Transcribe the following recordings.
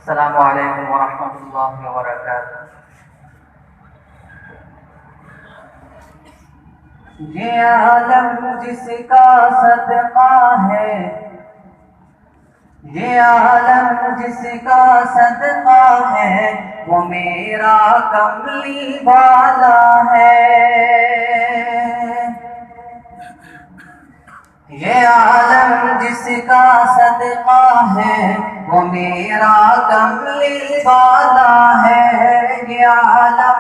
السلام علیکم ورحمۃ اللہ وبرکاتہ۔ یہ عالم جس کا صدقہ ہے، یہ عالم جس کا صدقہ ہے، وہ میرا کملی والا ہے۔ یہ عالم جس کا صدقہ ہے، وہ میرا کملی والا ہے۔ یہ عالم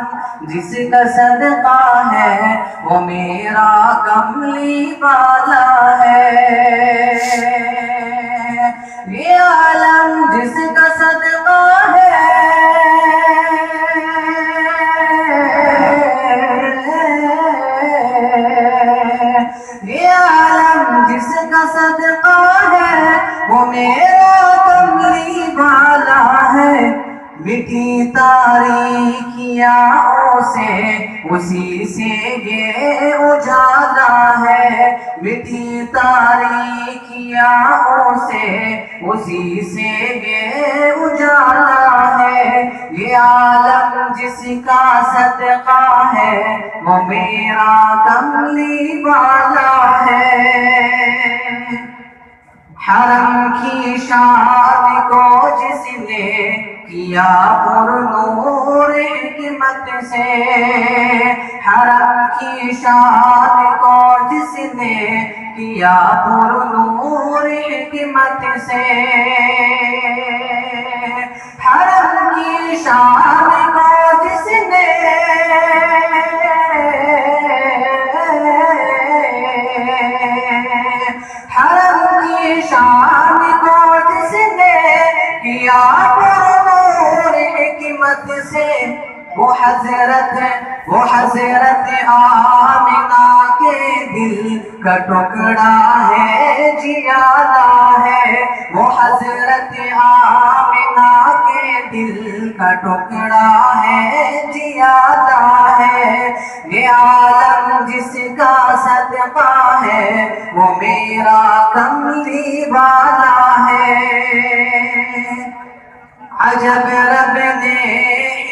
جس کا صدقہ ہے، وہ میرا کملی والا ہے۔ یہ عالم جس کا صدقہ ہے، یہ عالم جس کا صدقہ ہے، وہ میرا کملی والا ہے۔ مٹی تاریکیوں سے اسی سے یہ اجالا ہے، مٹی تاریکیوں سے اسی سے یہ اجالا ہے۔ یہ عالم جس کا صدقہ ہے، وہ میرا کملی والا ہے۔ حرم کی شان کو جس نے کیا پر نور حکمت سے، حرم کی شان کو جس نے کیا پر نور حکمت سے، حرم کی شان کو جس نے حرم کی شان کو جس نے کیا پر نور حکمت سے، وہ حضرت آمنہ کے دل کا ٹکڑا ہے، جیالا ہے۔ وہ حضرت آمنہ کے دل کا ٹکڑا ہے، جیالا ہے۔ یہ عالم جس کا صدقہ ہے، وہ میرا کملی والا ہے۔ عجب رب نے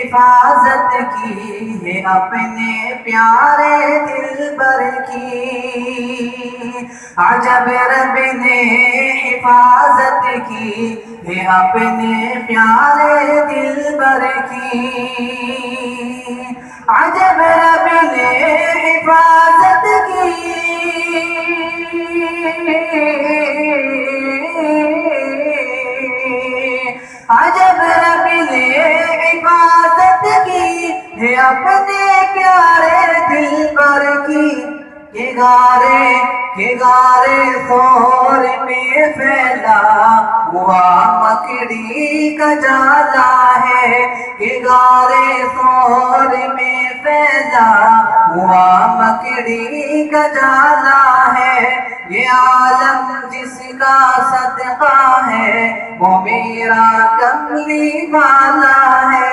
حفاظت کی ہے اپنے پیارے دلبر کی، عجب رب نے حفاظت کی ہے اپنے پیارے دلبر کی، عجب رب نے حفاظت کی، عجب رب نے حفاظت کی ہے اپنے پیارے دلبر کی۔ کہ غارے ثور میں پھیلا ہوا مکڑی کا جالا ہے، کہ غارے ثور میں پھیلا ہوا مکڑی کا جالا ہے۔ یہ عالم جس کا صدقہ ہے، وہ میرا کملی والا ہے۔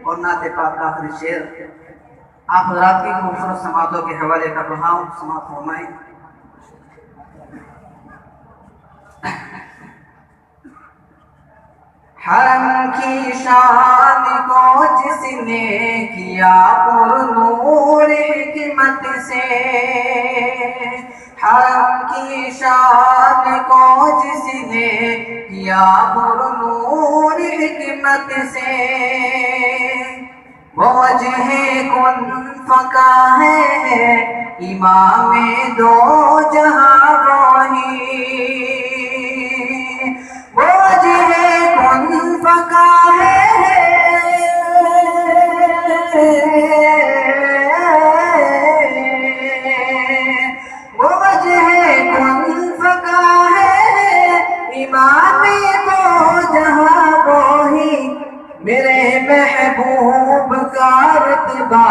اور نعت پاک کا آخری شعر آپ حضرات کی خوبصورت سماعتوں کے حوالے کر رہا ہوں، سماعت فرمائیں۔ حرم کی شان کو جس نے کیا پر نور حکمت سے، حرم کی شان کو جس نے کیا پر نور حکمت سے، وہ وجہ کن فقہ ہے امام دو جہاں وہی، وہ وجہ کن فقہ ہے، وہ وجہ کن فقہ ہے امام دو جہاں وہی۔ میرے محبوب کا رتبہ،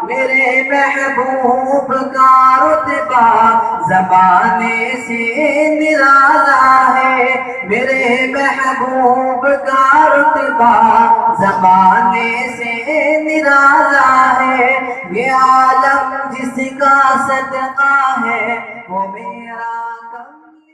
میرے محبوب کا رتبہ زمانے سے نرالا ہے، میرے محبوب کا رتبہ زمانے سے نرالا ہے۔ یہ عالم جس کا صدقہ ہے، وہ میرا کملی